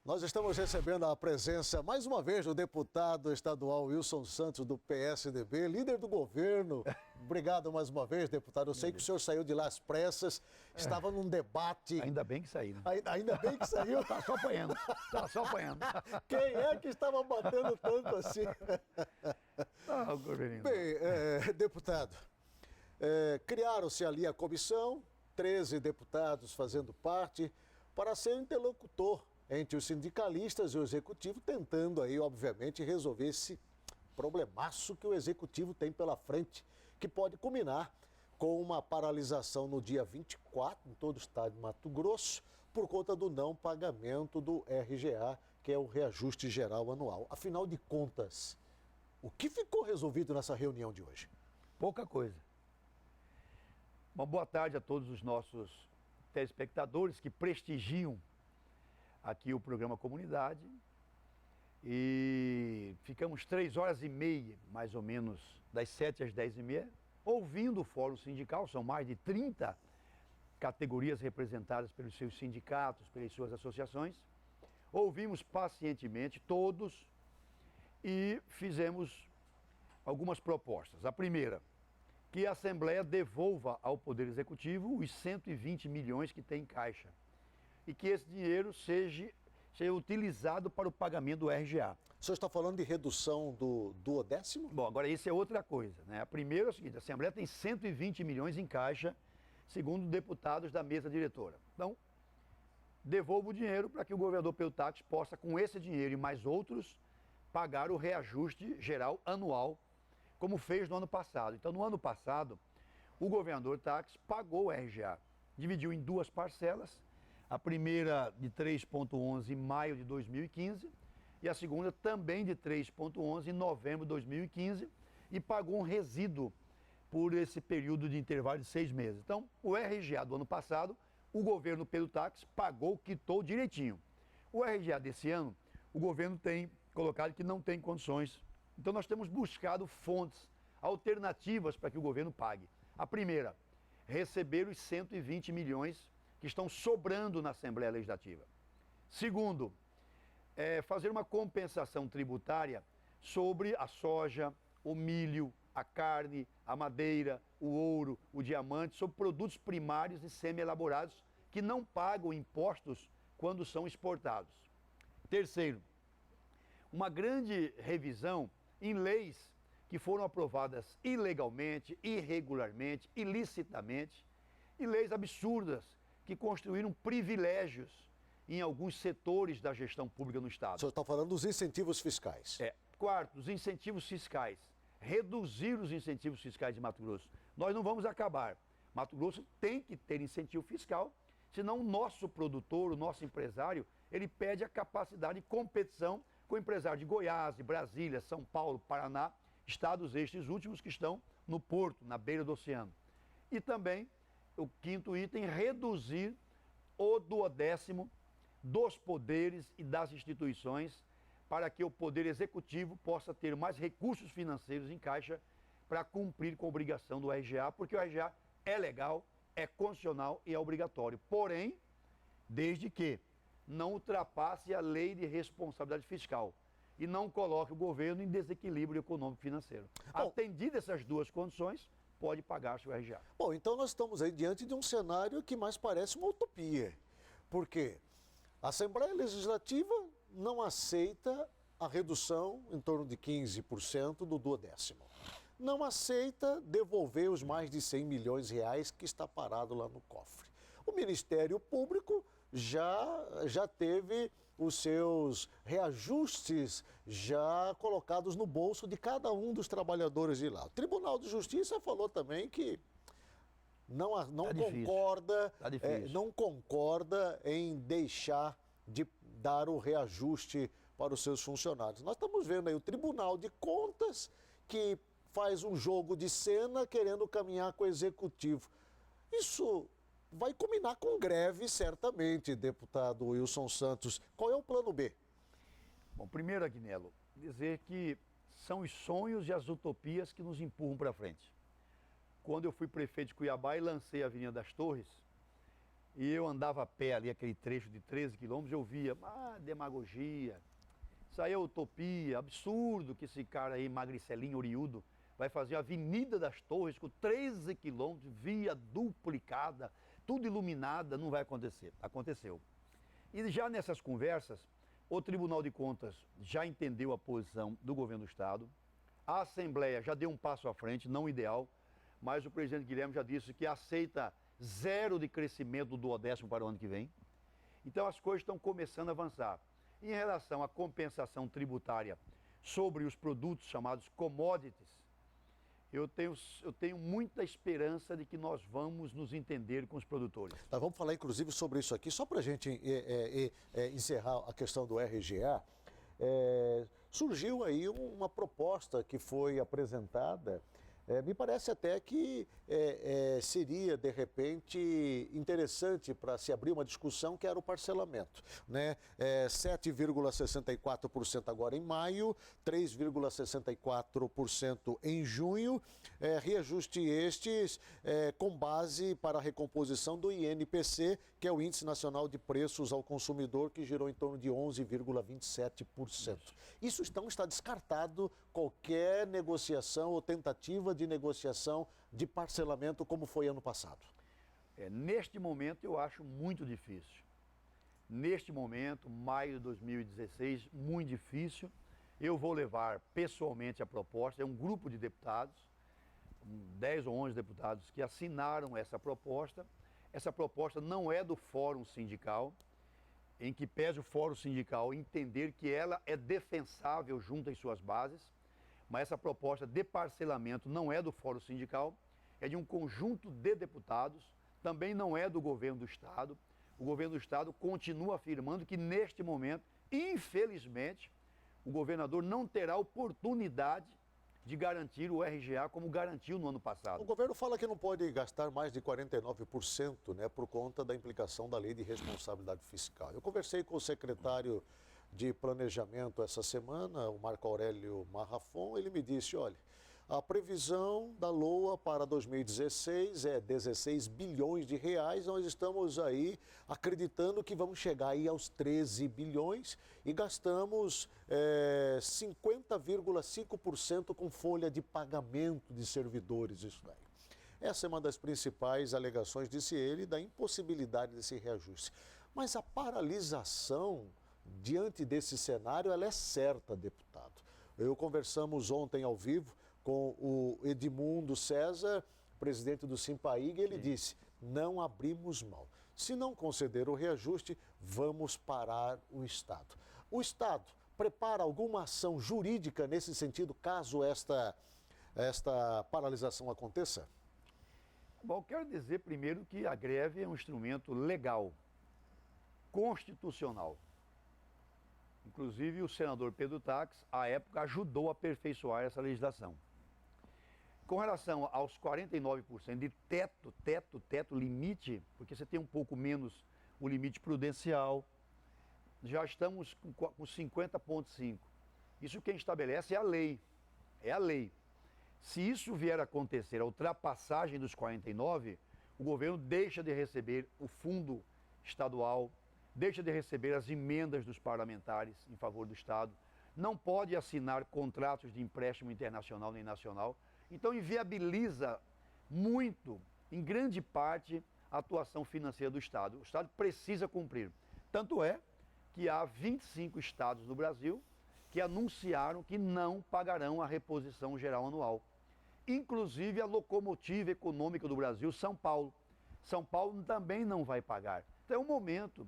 Nós estamos recebendo a presença, mais uma vez, do deputado estadual Wilson Santos, do PSDB, líder do governo. Obrigado mais uma vez, deputado. Eu sei que o senhor saiu de lá às pressas, estava num debate... Ainda bem que saí, né? Ainda bem que saiu. Tá só apanhando, tá só apanhando. Quem é que estava batendo tanto assim? Ah, o governo. Bem, deputado, criaram-se ali a comissão, 13 deputados fazendo parte, para ser interlocutor entre os sindicalistas e o executivo, tentando aí, obviamente, resolver esse problemaço que o executivo tem pela frente, que pode culminar com uma paralisação no dia 24, em todo o estado de Mato Grosso, por conta do não pagamento do RGA, que é o reajuste geral anual. Afinal de contas, o que ficou resolvido nessa reunião de hoje? Pouca coisa. Uma boa tarde a todos os nossos telespectadores que prestigiam aqui o programa Comunidade. E ficamos 3h30, mais ou menos, das 7 às 10h30, ouvindo o Fórum Sindical. São mais de 30 categorias representadas pelos seus sindicatos, pelas suas associações. Ouvimos pacientemente todos e fizemos algumas propostas. A primeira, que a Assembleia devolva ao Poder Executivo os 120 milhões que tem em caixa e que esse dinheiro seja utilizado para o pagamento do RGA. O senhor está falando de redução do duodécimo? Bom, agora isso é outra coisa, né? A primeira é o seguinte: a Assembleia tem 120 milhões em caixa, segundo deputados da mesa diretora. Então, devolva o dinheiro para que o governador Pedro Táxi possa, com esse dinheiro e mais outros, pagar o reajuste geral anual, como fez no ano passado. Então, no ano passado, o governador Táxi pagou o RGA, dividiu em duas parcelas, a primeira de 3,11 em maio de 2015 e a segunda também de 3,11 em novembro de 2015 e pagou um resíduo por esse período de intervalo de 6 meses. Então, o RGA do ano passado, o governo Pedro Táxi pagou, quitou direitinho. O RGA desse ano, o governo tem colocado que não tem condições. Então, nós temos buscado fontes alternativas para que o governo pague. A primeira, receber os 120 milhões que estão sobrando na Assembleia Legislativa. Segundo, fazer uma compensação tributária sobre a soja, o milho, a carne, a madeira, o ouro, o diamante, sobre produtos primários e semi-elaborados que não pagam impostos quando são exportados. Terceiro, uma grande revisão em leis que foram aprovadas ilegalmente, irregularmente, ilicitamente, e leis absurdas que construíram privilégios em alguns setores da gestão pública no Estado. O senhor está falando dos incentivos fiscais. Quarto, os incentivos fiscais. Reduzir os incentivos fiscais de Mato Grosso. Nós não vamos acabar. Mato Grosso tem que ter incentivo fiscal, senão o nosso produtor, o nosso empresário, ele perde a capacidade de competição com o empresário de Goiás, de Brasília, São Paulo, Paraná, estados estes últimos que estão no porto, na beira do oceano. E também, o quinto item, reduzir o duodécimo dos poderes e das instituições para que o Poder Executivo possa ter mais recursos financeiros em caixa para cumprir com a obrigação do RGA, porque o RGA é legal, é constitucional e é obrigatório. Porém, desde que não ultrapasse a lei de responsabilidade fiscal e não coloque o governo em desequilíbrio econômico e financeiro. Atendidas essas duas condições, pode pagar-se o RGA. Bom, então nós estamos aí diante de um cenário que mais parece uma utopia. Por quê? A Assembleia Legislativa não aceita a redução em torno de 15% do duodécimo. Não aceita devolver os mais de 100 milhões de reais que está parado lá no cofre. O Ministério Público já teve os seus reajustes já colocados no bolso de cada um dos trabalhadores de lá. O Tribunal de Justiça falou também que não concorda em deixar de dar o reajuste para os seus funcionários. Nós estamos vendo aí o Tribunal de Contas que faz um jogo de cena querendo caminhar com o Executivo. Isso vai combinar com greve, certamente, deputado Wilson Santos. Qual é o plano B? Bom, primeiro, Agnello, dizer que são os sonhos e as utopias que nos empurram para frente. Quando eu fui prefeito de Cuiabá e lancei a Avenida das Torres, e eu andava a pé ali, aquele trecho de 13 quilômetros, eu via, demagogia, isso aí é utopia, absurdo que esse cara aí, magricelinho, oriudo, vai fazer a Avenida das Torres com 13 quilômetros, via duplicada, tudo iluminada, não vai acontecer. Aconteceu. E já nessas conversas, o Tribunal de Contas já entendeu a posição do governo do Estado, a Assembleia já deu um passo à frente, não ideal, mas o presidente Guilherme já disse que aceita 0 de crescimento do duodécimo para o ano que vem. Então as coisas estão começando a avançar. Em relação à compensação tributária sobre os produtos chamados commodities, eu tenho muita esperança de que nós vamos nos entender com os produtores. Nós vamos falar inclusive sobre isso aqui, só para a gente encerrar a questão do RGA. Surgiu aí uma proposta que foi apresentada. Me parece até que seria, de repente, interessante para se abrir uma discussão, que era o parcelamento, né? 7,64% agora em maio, 3,64% em junho, reajuste estes com base para a recomposição do INPC, que é o Índice Nacional de Preços ao Consumidor, que girou em torno de 11,27%. Isso está descartado qualquer negociação ou tentativa de negociação de parcelamento como foi ano passado. Neste momento eu acho muito difícil. Neste momento, maio de 2016, muito difícil. Eu vou levar pessoalmente a proposta, é um grupo de deputados, 10 ou 11 deputados que assinaram essa proposta. Essa proposta não é do Fórum Sindical, em que pese o Fórum Sindical entender que ela é defensável junto às suas bases, mas essa proposta de parcelamento não é do Fórum Sindical, é de um conjunto de deputados, também não é do governo do Estado. O governo do Estado continua afirmando que, neste momento, infelizmente, o governador não terá oportunidade de garantir o RGA como garantiu no ano passado. O governo fala que não pode gastar mais de 49%, né, por conta da implicação da Lei de Responsabilidade Fiscal. Eu conversei com o secretário de Planejamento essa semana, o Marco Aurélio Marrafon. Ele me disse, olha, a previsão da LOA para 2016 é 16 bilhões de reais. Nós estamos aí acreditando que vamos chegar aí aos 13 bilhões e gastamos 50,5% com folha de pagamento de servidores, isso daí. Essa é uma das principais alegações, disse ele, da impossibilidade desse reajuste. Mas a paralisação diante desse cenário, ela é certa, deputado. Conversamos ontem ao vivo com o Edmundo César, presidente do Simpaig, e ele disse, não abrimos mão. Se não conceder o reajuste, vamos parar o Estado. O Estado prepara alguma ação jurídica nesse sentido, caso esta paralisação aconteça? Bom, quero dizer primeiro que a greve é um instrumento legal, constitucional. Inclusive, o senador Pedro Taques, à época, ajudou a aperfeiçoar essa legislação. Com relação aos 49% de teto, limite, porque você tem um pouco menos o limite prudencial, já estamos com 50,5%. Isso quem estabelece é a lei. É a lei. Se isso vier a acontecer, a ultrapassagem dos 49%, o governo deixa de receber o fundo estadual, deixa de receber as emendas dos parlamentares em favor do Estado, não pode assinar contratos de empréstimo internacional nem nacional, então inviabiliza muito, em grande parte, a atuação financeira do Estado. O Estado precisa cumprir. Tanto é que há 25 estados no Brasil que anunciaram que não pagarão a reposição geral anual. Inclusive a locomotiva econômica do Brasil, São Paulo. São Paulo também não vai pagar. Então é um momento.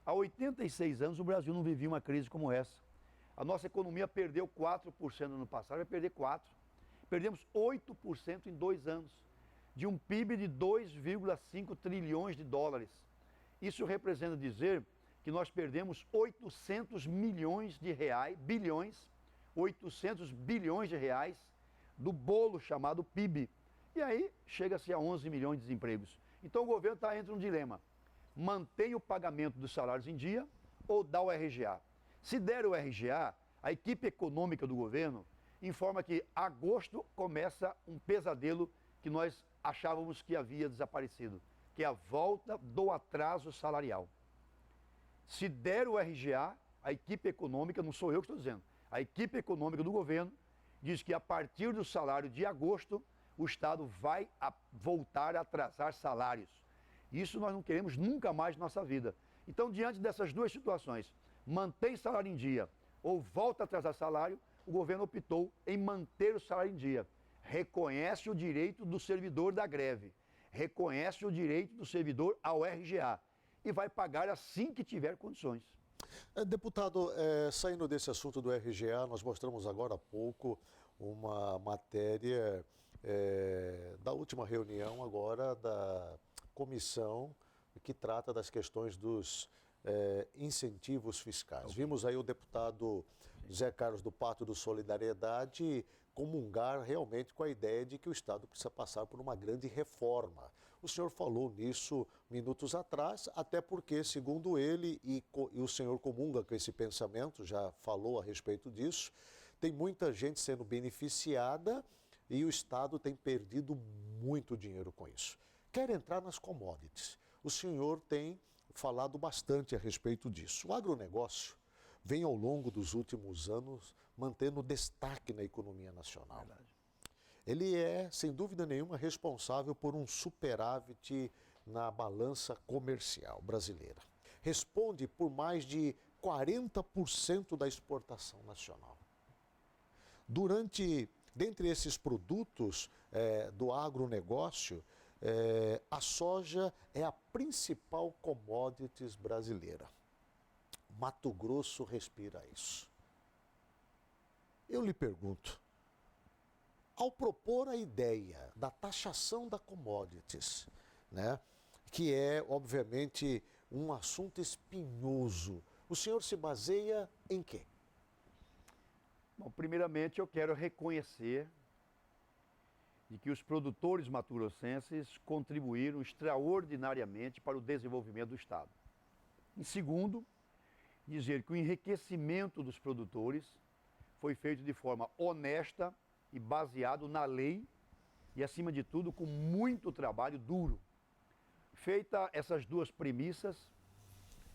Há 86 anos o Brasil não vivia uma crise como essa. A nossa economia perdeu 4% no ano passado, vai perder 4%. Perdemos 8% em 2 anos, de um PIB de 2,5 trilhões de dólares. Isso representa dizer que nós perdemos 800 milhões de reais, 800 bilhões de reais do bolo chamado PIB. E aí chega-se a 11 milhões de desempregos. Então o governo está entre um dilema. Mantém o pagamento dos salários em dia ou dá o RGA. Se der o RGA, a equipe econômica do governo informa que agosto começa um pesadelo que nós achávamos que havia desaparecido. que é a volta do atraso salarial. Se der o RGA, a equipe econômica, não sou eu que estou dizendo, a equipe econômica do governo diz que a partir do salário de agosto, o Estado vai voltar a atrasar salários. Isso nós não queremos nunca mais na nossa vida. Então, diante dessas duas situações, mantém salário em dia ou volta a atrasar salário, o governo optou em manter o salário em dia. Reconhece o direito do servidor da greve, reconhece o direito do servidor ao RGA e vai pagar assim que tiver condições. Deputado, saindo desse assunto do RGA, nós mostramos agora há pouco uma matéria da última reunião agora da comissão que trata das questões dos incentivos fiscais. Vimos aí o deputado Zé Carlos do Pacto do Solidariedade comungar realmente com a ideia de que o Estado precisa passar por uma grande reforma. O senhor falou nisso minutos atrás, até porque, segundo ele, e o senhor comunga com esse pensamento, já falou a respeito disso, tem muita gente sendo beneficiada e o Estado tem perdido muito dinheiro com isso. Quer entrar nas commodities. O senhor tem falado bastante a respeito disso. O agronegócio vem ao longo dos últimos anos mantendo destaque na economia nacional. Verdade. Ele é, sem dúvida nenhuma, responsável por um superávit na balança comercial brasileira. Responde por mais de 40% da exportação nacional. Dentre esses produtos do agronegócio, a soja é a principal commodity brasileira. Mato Grosso respira isso. Eu lhe pergunto, ao propor a ideia da taxação da commodities, né, que é, obviamente, um assunto espinhoso, o senhor se baseia em quê? Bom, primeiramente eu quero reconhecer de que os produtores mato-grossenses contribuíram extraordinariamente para o desenvolvimento do Estado. Em segundo, dizer que o enriquecimento dos produtores foi feito de forma honesta e baseado na lei e, acima de tudo, com muito trabalho duro. Feita essas duas premissas,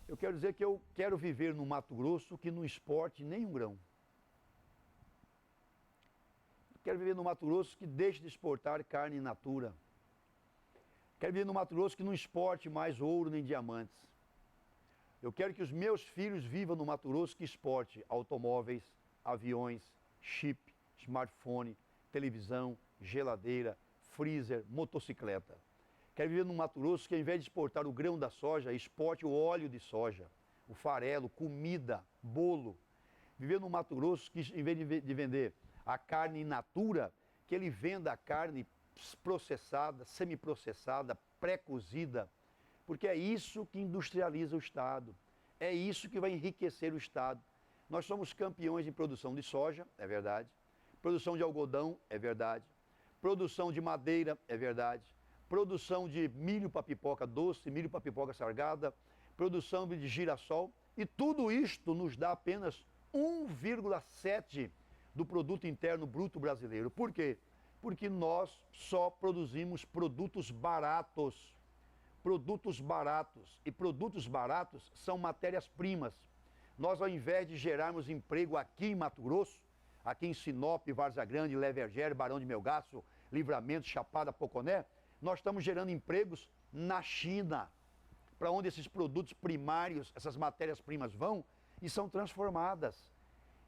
eu quero dizer que eu quero viver no Mato Grosso que não exporte nenhum grão. Quero viver no Mato Grosso que deixe de exportar carne in natura. Quero viver no Mato Grosso que não exporte mais ouro nem diamantes. Eu quero que os meus filhos vivam no Mato Grosso que exporte automóveis, aviões, chip, smartphone, televisão, geladeira, freezer, motocicleta. Quero viver no Mato Grosso que, ao invés de exportar o grão da soja, exporte o óleo de soja, o farelo, comida, bolo. Viver no Mato Grosso que, em vez de vender a carne in natura, que ele venda a carne processada, semiprocessada, pré-cozida, porque é isso que industrializa o Estado, é isso que vai enriquecer o Estado. Nós somos campeões em produção de soja, é verdade, produção de algodão, é verdade, produção de madeira, é verdade, produção de milho para pipoca doce, milho para pipoca salgada, produção de girassol, e tudo isto nos dá apenas 1,7% do produto interno bruto brasileiro. Por quê? Porque nós só produzimos produtos baratos. Produtos baratos. E produtos baratos são matérias-primas. Nós, ao invés de gerarmos emprego aqui em Mato Grosso, aqui em Sinop, Várzea Grande, Levergere, Barão de Melgaço, Livramento, Chapada, Poconé, nós estamos gerando empregos na China, para onde esses produtos primários, essas matérias-primas vão e são transformadas.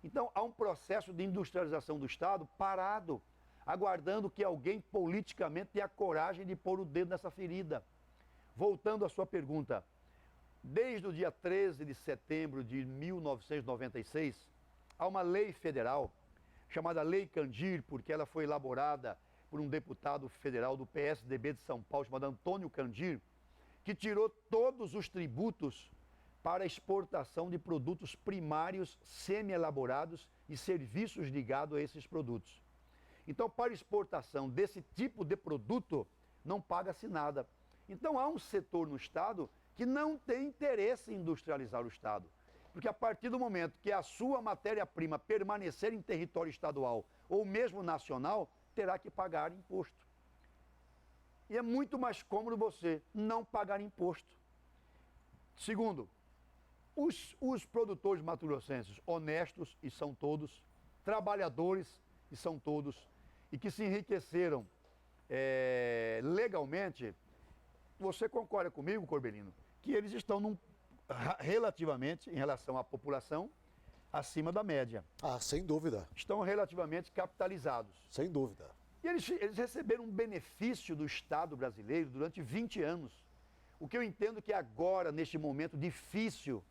Então, há um processo de industrialização do Estado parado, aguardando que alguém politicamente tenha a coragem de pôr o dedo nessa ferida. Voltando à sua pergunta, desde o dia 13 de setembro de 1996, há uma lei federal, chamada Lei Candir, porque ela foi elaborada por um deputado federal do PSDB de São Paulo, chamado Antônio Candir, que tirou todos os tributos para a exportação de produtos primários semi-elaborados e serviços ligados a esses produtos. Então, para exportação desse tipo de produto, não paga-se nada. Então, há um setor no Estado que não tem interesse em industrializar o Estado. Porque a partir do momento que a sua matéria-prima permanecer em território estadual ou mesmo nacional, terá que pagar imposto. E é muito mais cômodo você não pagar imposto. Segundo, os produtores mato-grossenses honestos, e são todos, trabalhadores, e são todos, e que se enriqueceram legalmente, você concorda comigo, Corbelino, que eles estão relativamente, em relação à população, acima da média. Ah, sem dúvida. Estão relativamente capitalizados. Sem dúvida. E eles receberam um benefício do Estado brasileiro durante 20 anos. O que eu entendo que agora, neste momento difícil,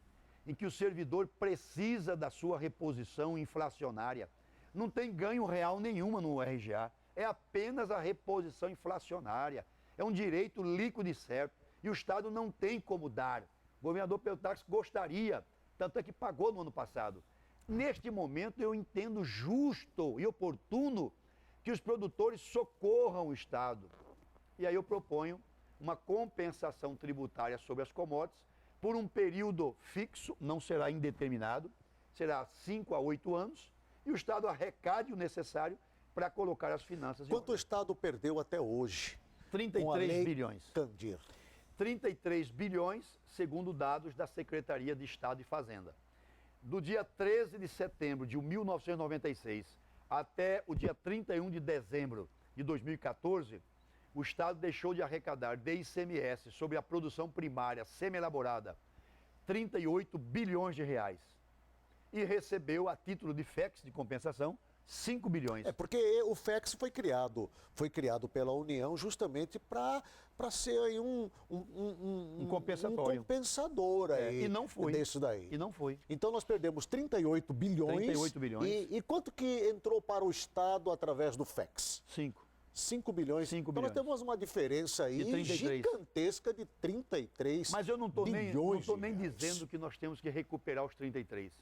em que o servidor precisa da sua reposição inflacionária, não tem ganho real nenhuma no RGA, é apenas a reposição inflacionária. É um direito líquido e certo, e o Estado não tem como dar. O governador Peltax gostaria, tanto é que pagou no ano passado. Neste momento, eu entendo justo e oportuno que os produtores socorram o Estado. E aí eu proponho uma compensação tributária sobre as commodities por um período fixo, não será indeterminado, será 5 a 8 anos, e o Estado arrecade o necessário para colocar as finanças em Quanto o ordem. Estado perdeu até hoje? 33 bilhões. Candir. 33 bilhões, segundo dados da Secretaria de Estado e Fazenda. Do dia 13 de setembro de 1996 até o dia 31 de dezembro de 2014, o Estado deixou de arrecadar de ICMS sobre a produção primária semi-elaborada 38 bilhões de reais e recebeu, a título de FEX de compensação, 5 bilhões. É porque o FEX foi criado pela União justamente para ser aí um compensatório. Um compensador aí E não foi. disso daí. E não foi. Então nós perdemos 38 bilhões. 38 bilhões. E quanto que entrou para o Estado através do FEX? 5. 5 bilhões. 5 então nós bilhões. temos uma diferença aí De 33. gigantesca de 33 Mas eu não estou nem bilhões de reais. dizendo que nós temos que recuperar os 33.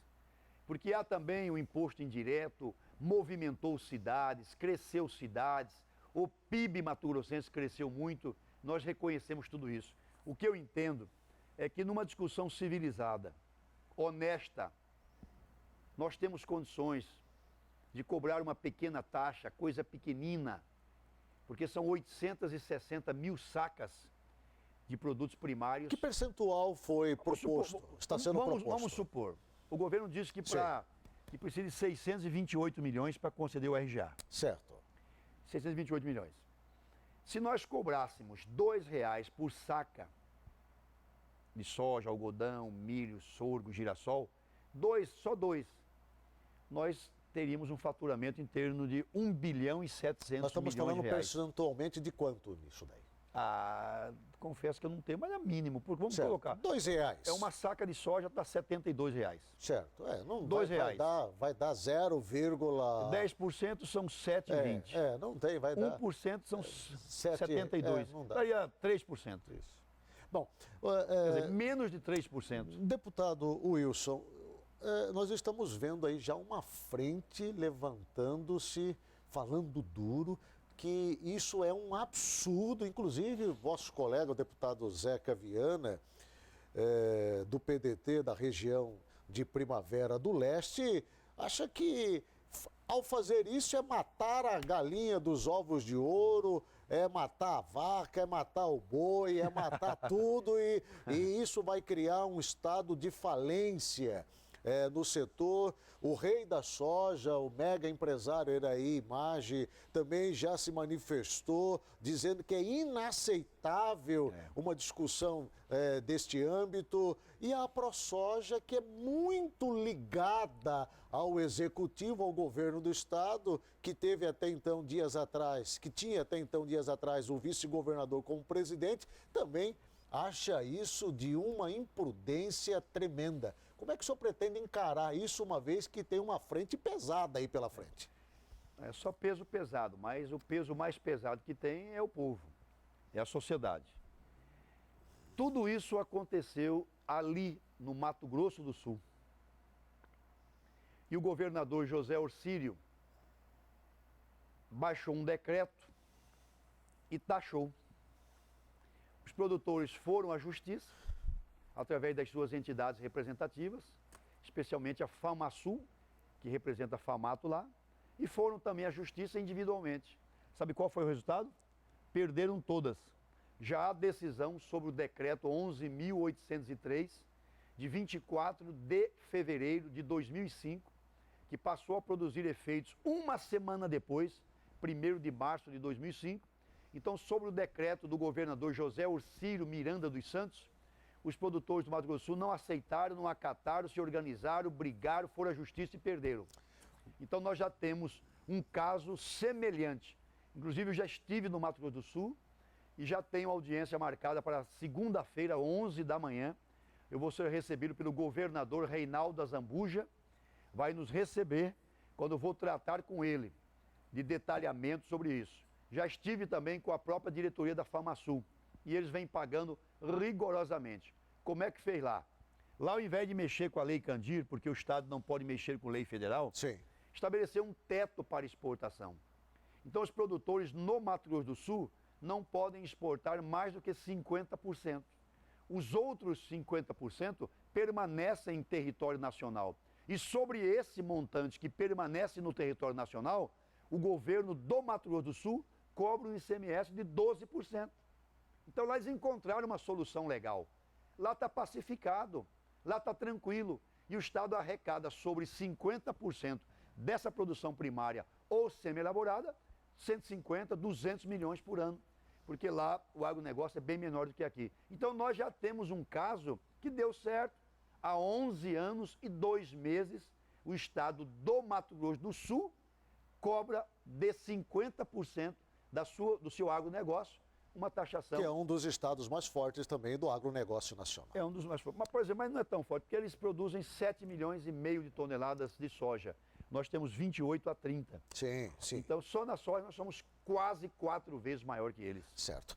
Porque há também o imposto indireto, movimentou cidades, cresceu cidades, o PIB mato-grossense cresceu muito, nós reconhecemos tudo isso. O que eu entendo é que numa discussão civilizada, honesta, nós temos condições de cobrar uma pequena taxa, coisa pequenina, porque são 860 mil sacas de produtos primários. Que percentual foi proposto? Está sendo proposto? Vamos supor, o governo disse que precisa de 628 milhões para conceder o RGA. Certo. 628 milhões. Se nós cobrássemos R$2 por saca de soja, algodão, milho, sorgo, girassol, só dois, nós teríamos um faturamento em torno de 1 bilhão e 700 Nós estamos milhões falando de reais. percentualmente de quanto nisso daí? Confesso que eu não tenho, mas é mínimo, porque vamos Certo. colocar. R$2. É uma saca de soja está R$72. Certo. Não R$2. vai dar 0, 10% são 7,20. não tem, vai dar. 1% são 7, 72. não dá. Daria 3%. Isso. Bom, Quer dizer, menos de 3%. deputado Wilson, nós estamos vendo aí já uma frente levantando-se, falando duro, que isso é um absurdo. Inclusive, vosso colega, o deputado Zeca Viana, do PDT da região de Primavera do Leste, acha que ao fazer isso é matar a galinha dos ovos de ouro, é matar a vaca, é matar o boi, é matar tudo e isso vai criar um estado de falência no setor. O rei da soja, o mega empresário Eraí Image, também já se manifestou dizendo que é inaceitável uma discussão deste âmbito. E a ProSoja, que é muito ligada ao executivo, ao governo do estado, que teve até então dias atrás, que tinha até então dias atrás o vice-governador como presidente, também acha isso de uma imprudência tremenda. Como é que o senhor pretende encarar isso, uma vez que tem uma frente pesada aí pela frente? É só peso pesado, mas o peso mais pesado que tem é o povo, é a sociedade. Tudo isso aconteceu ali no Mato Grosso do Sul. E o governador José Orcílio baixou um decreto e taxou. Os produtores foram à justiça, através das suas entidades representativas, especialmente a FamaSul, que representa a Famato lá, e foram também à justiça individualmente. Sabe qual foi o resultado? perderam todas. Já há decisão sobre o decreto 11.803, de 24 de fevereiro de 2005, que passou a produzir efeitos uma semana depois, 1º de março de 2005. Então, sobre o decreto do governador José Orcílio Miranda dos Santos, os produtores do Mato Grosso do Sul não aceitaram, não acataram, se organizaram, brigaram, foram à justiça e perderam. Então, nós já temos um caso semelhante. Inclusive, eu já estive no Mato Grosso do Sul e já tenho audiência marcada para segunda-feira, 11 da manhã. Eu vou ser recebido pelo governador Reinaldo Azambuja, vai nos receber quando eu vou tratar com ele de detalhamento sobre isso. Já estive também com a própria diretoria da FamaSul e eles vêm pagando rigorosamente. Como é que fez lá? Lá, ao invés de mexer com a Lei Candir, porque o Estado não pode mexer com lei federal, Sim. estabeleceu um teto para exportação. Então, os produtores no Mato Grosso do Sul não podem exportar mais do que 50%. Os outros 50% permanecem em território nacional. E sobre esse montante que permanece no território nacional, o governo do Mato Grosso do Sul cobra um ICMS de 12%. Então, lá eles encontraram uma solução legal. Lá está pacificado, lá está tranquilo. E o Estado arrecada sobre 50% dessa produção primária ou semi-elaborada, 150, 200 milhões por ano. Porque lá o agronegócio é bem menor do que aqui. Então, nós já temos um caso que deu certo. Há 11 anos e 2 meses, o Estado do Mato Grosso do Sul cobra de 50% do seu agronegócio uma taxação. Que é um dos estados mais fortes também do agronegócio nacional. É um dos mais fortes. Mas, por exemplo, mas não é tão forte, porque eles produzem 7 milhões e meio de toneladas de soja. Nós temos 28 a 30. Sim, sim. Então, só na soja nós somos quase 4 vezes maior que eles. Certo.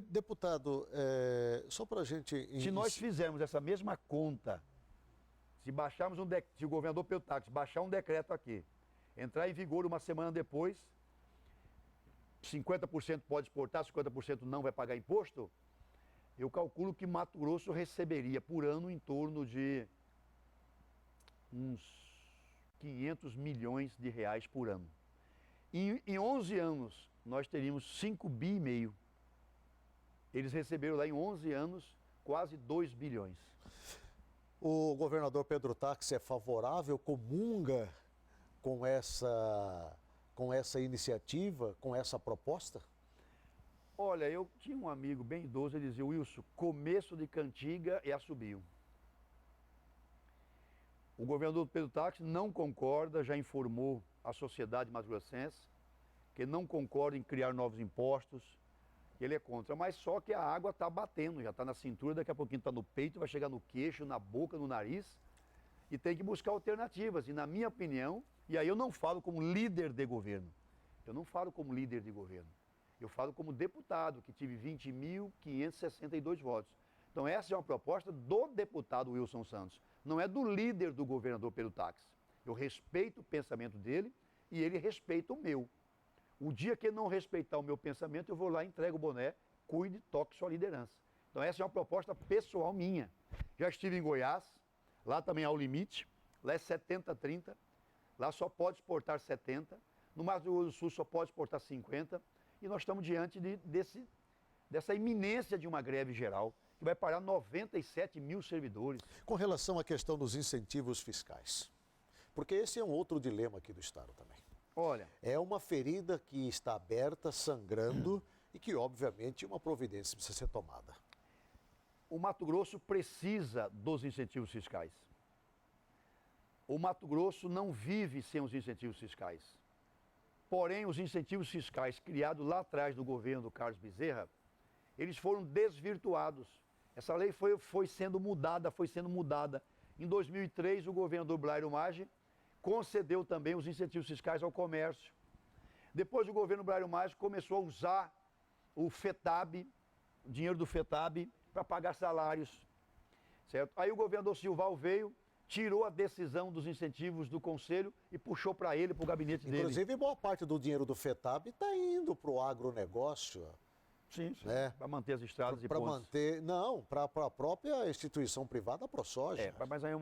Deputado, só para a gente... Se nós fizermos essa mesma conta, se o governador Peltax baixar um decreto aqui, entrar em vigor uma semana depois, 50% pode exportar, 50% não vai pagar imposto, eu calculo que Mato Grosso receberia por ano em torno de uns 500 milhões de reais por ano. Em 11 anos, nós teríamos 5,5 bi. Eles receberam lá em 11 anos quase 2 bilhões. O governador Pedro Tax é favorável, comunga com essa iniciativa, com essa proposta? Olha, eu tinha um amigo bem idoso, ele dizia: Wilson, começo de cantiga é assobio. O governador Pedro Tax não concorda, já informou a sociedade mato-grossense que não concorda em criar novos impostos, que ele é contra. Mas só que a água está batendo, já está na cintura, daqui a pouquinho está no peito, vai chegar no queixo, na boca, no nariz, e tem que buscar alternativas. E na minha opinião, e aí eu não falo como líder de governo, eu falo como deputado, que tive 20.562 votos. Então essa é uma proposta do deputado Wilson Santos, não é do líder do governador Pedro Tax. Eu respeito o pensamento dele e ele respeita o meu. O dia que ele não respeitar o meu pensamento, eu vou lá, entrego o boné, cuide, toque sua liderança. Então essa é uma proposta pessoal minha. Já estive em Goiás, lá também há o limite, lá é 70-30, lá só pode exportar 70, no Mato Grosso do Sul só pode exportar 50, e nós estamos diante dessa iminência de uma greve geral, que vai parar 97 mil servidores. Com relação à questão dos incentivos fiscais, porque esse é um outro dilema aqui do Estado também. Olha, é uma ferida que está aberta, sangrando, e que, obviamente, uma providência precisa ser tomada. O Mato Grosso precisa dos incentivos fiscais. O Mato Grosso não vive sem os incentivos fiscais. Porém, os incentivos fiscais criados lá atrás do governo do Carlos Bezerra, eles foram desvirtuados. Essa lei foi sendo mudada. Em 2003, o governador Blairo Maggi concedeu também os incentivos fiscais ao comércio. Depois, o governo Blairo Maggi começou a usar o FETAB, o dinheiro do FETAB, para pagar salários. Certo? Aí o governador Silval veio, tirou a decisão dos incentivos do conselho e puxou para ele, para o gabinete dele. Inclusive, boa parte do dinheiro do FETAB está indo para o agronegócio. Sim, né? para manter as estradas e Para pontes. manter, não, para a própria instituição privada, a ProSoja. Mas aí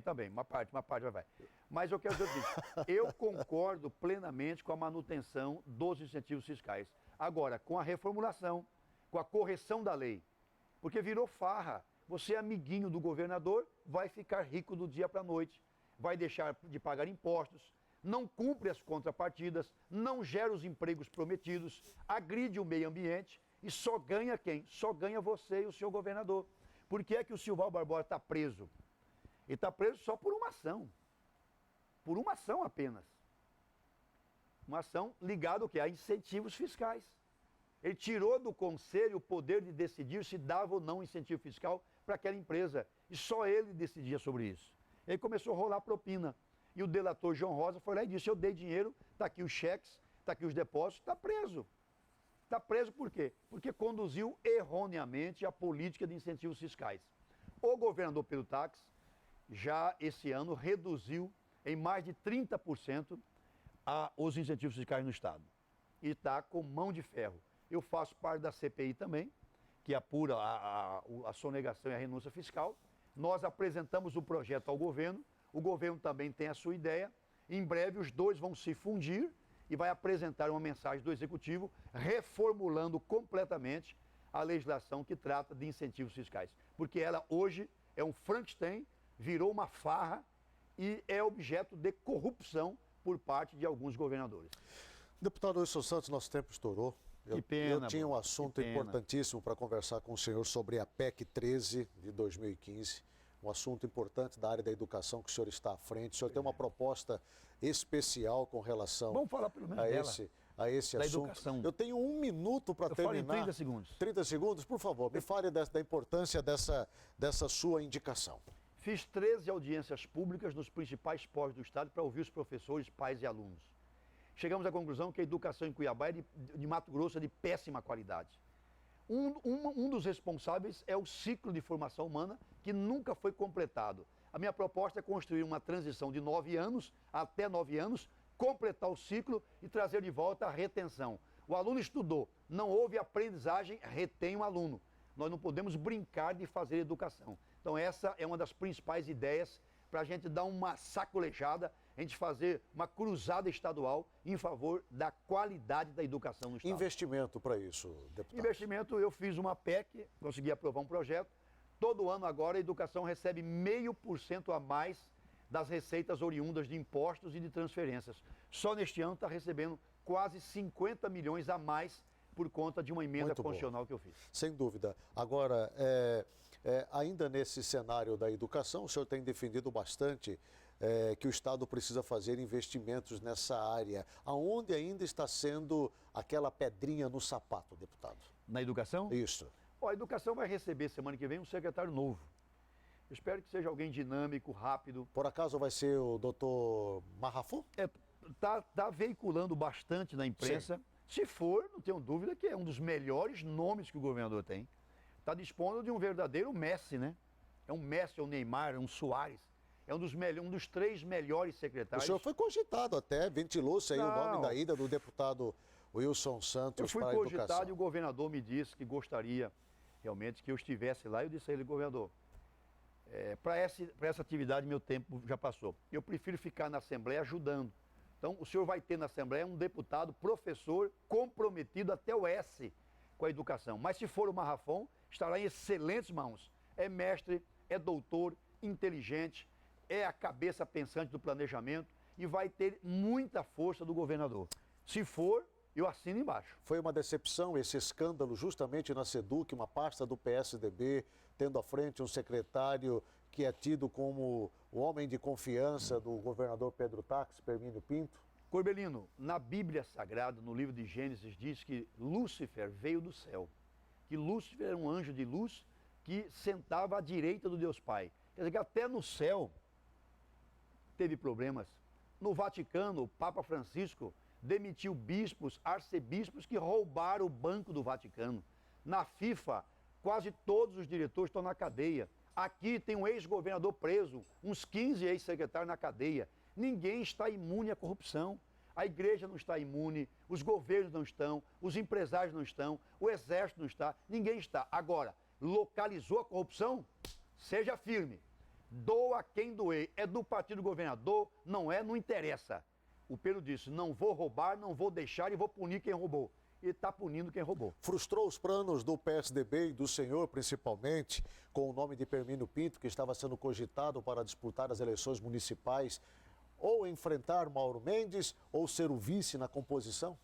também, uma parte vai. Mas eu quero dizer o seguinte, eu concordo plenamente com a manutenção dos incentivos fiscais. Agora, com a reformulação, com a correção da lei, porque virou farra. Você é amiguinho do governador, vai ficar rico do dia para a noite, vai deixar de pagar impostos, não cumpre as contrapartidas, não gera os empregos prometidos, agride o meio ambiente e só ganha quem? Só ganha você e o seu governador. Por que é que o Silval Barbosa está preso? Ele está preso só por uma ação. Por uma ação apenas. Uma ação ligada ao quê? A incentivos fiscais. Ele tirou do conselho o poder de decidir se dava ou não incentivo fiscal para aquela empresa. E só ele decidia sobre isso. Ele começou a rolar propina. E o delator João Rosa foi lá e disse, eu dei dinheiro, está aqui os cheques, está aqui os depósitos, está preso. Está preso por quê? Porque conduziu erroneamente a política de incentivos fiscais. O governador Pedro Táxi, já esse ano, reduziu em mais de 30% os incentivos fiscais no Estado. E está com mão de ferro. Eu faço parte da CPI também, que apura a sonegação e a renúncia fiscal. Nós apresentamos o projeto ao governo, o governo também tem a sua ideia. Em breve os dois vão se fundir e vai apresentar uma mensagem do Executivo reformulando completamente a legislação que trata de incentivos fiscais. Porque ela hoje é um Frankenstein, virou uma farra e é objeto de corrupção por parte de alguns governadores. Deputado Wilson Santos, nosso tempo estourou. Que pena, eu tinha um assunto importantíssimo para conversar com o senhor sobre a PEC 13 de 2015. Um assunto importante da área da educação que o senhor está à frente. O senhor tem uma proposta especial com relação Vamos falar pelo menos a esse da assunto. educação. Eu tenho um minuto para terminar. Eu falo em 30 segundos. 30 segundos, por favor. Me fale da importância dessa sua indicação. Fiz 13 audiências públicas nos principais polos do Estado para ouvir os professores, pais e alunos. Chegamos à conclusão que a educação em Cuiabá é de Mato Grosso é de péssima qualidade. Um dos responsáveis é o ciclo de formação humana, que nunca foi completado. A minha proposta é construir uma transição de 9 anos até 9 anos, completar o ciclo e trazer de volta a retenção. O aluno estudou, não houve aprendizagem, retém o aluno. Nós não podemos brincar de fazer educação. Então essa é uma das principais ideias para a gente dar uma sacolejada, a gente fazer uma cruzada estadual em favor da qualidade da educação no Estado. Investimento para isso, deputado? Investimento, eu fiz uma PEC, consegui aprovar um projeto. Todo ano agora a educação recebe 0,5% a mais das receitas oriundas de impostos e de transferências. Só neste ano está recebendo quase 50 milhões a mais por conta de uma emenda constitucional que eu fiz. Sem dúvida. Agora, ainda nesse cenário da educação, o senhor tem defendido bastante que o Estado precisa fazer investimentos nessa área. Aonde ainda está sendo aquela pedrinha no sapato, deputado? Na educação? Isso. A educação vai receber semana que vem um secretário novo. Eu espero que seja alguém dinâmico, rápido. Por acaso vai ser o doutor Marrafu? Tá veiculando bastante na imprensa. Sim. Se for, não tenho dúvida que é um dos melhores nomes que o governador tem. Está dispondo de um verdadeiro Messi, né? É um Messi, é um Neymar, é um Suárez. É um dos 3 melhores secretários. O senhor foi cogitado até, ventilou-se aí o nome da ida do deputado Wilson Santos para a educação. Eu fui cogitado e o governador me disse que gostaria realmente que eu estivesse lá. Eu disse a ele, governador, para essa atividade meu tempo já passou. Eu prefiro ficar na Assembleia ajudando. Então, o senhor vai ter na Assembleia um deputado, professor, comprometido até o S com a educação. Mas se for o Marrafão, estará em excelentes mãos. É mestre, é doutor, inteligente, é a cabeça pensante do planejamento e vai ter muita força do governador. Se for, eu assino embaixo. Foi uma decepção esse escândalo justamente na SEDUC, uma pasta do PSDB, tendo à frente um secretário que é tido como o homem de confiança do governador Pedro Táxi, Hermínio Pinto? Corbelino, na Bíblia Sagrada, no livro de Gênesis, diz que Lúcifer veio do céu. Que Lúcifer era um anjo de luz que sentava à direita do Deus Pai. Quer dizer que até no céu teve problemas. No Vaticano, o Papa Francisco demitiu bispos, arcebispos que roubaram o banco do Vaticano. Na FIFA, quase todos os diretores estão na cadeia. Aqui tem um ex-governador preso, uns 15 ex-secretários na cadeia. Ninguém está imune à corrupção. A igreja não está imune, os governos não estão, os empresários não estão, o exército não está, ninguém está. Agora, localizou a corrupção? Seja firme. Doa quem doer. É do partido governador, não é, não interessa. O Pedro disse, não vou roubar, não vou deixar e vou punir quem roubou. E está punindo quem roubou. Frustrou os planos do PSDB e do senhor, principalmente, com o nome de Permínio Pinto, que estava sendo cogitado para disputar as eleições municipais, ou enfrentar Mauro Mendes, ou ser o vice na composição?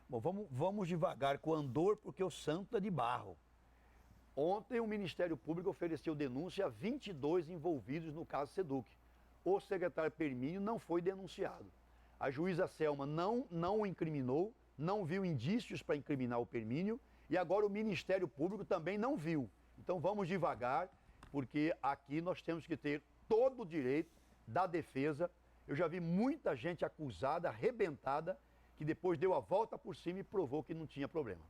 Bom, vamos devagar com o andor, porque o santo é de barro. Ontem o Ministério Público ofereceu denúncia a 22 envolvidos no caso Seduc. O secretário Permínio não foi denunciado. A juíza Selma não o incriminou, não viu indícios para incriminar o Permínio e agora o Ministério Público também não viu. Então vamos devagar, porque aqui nós temos que ter todo o direito da defesa. Eu já vi muita gente acusada, arrebentada, que depois deu a volta por cima e provou que não tinha problema.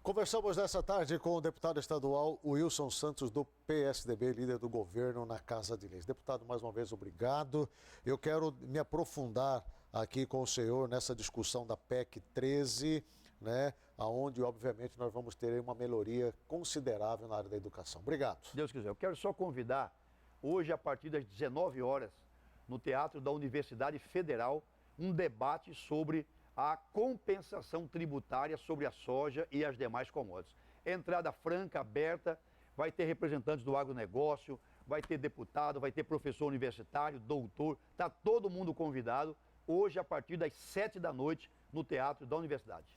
Conversamos nessa tarde com o deputado estadual Wilson Santos, do PSDB, líder do governo na Casa de Leis. Deputado, mais uma vez, obrigado. Eu quero me aprofundar aqui com o senhor nessa discussão da PEC 13, né, onde, obviamente, nós vamos ter uma melhoria considerável na área da educação. Obrigado. Deus quiser. Eu quero só convidar, hoje, a partir das 19 horas, no Teatro da Universidade Federal, um debate sobre a compensação tributária sobre a soja e as demais commodities. Entrada franca, aberta, vai ter representantes do agronegócio, vai ter deputado, vai ter professor universitário, doutor, está todo mundo convidado, hoje a partir das 7 da noite, no Teatro da Universidade.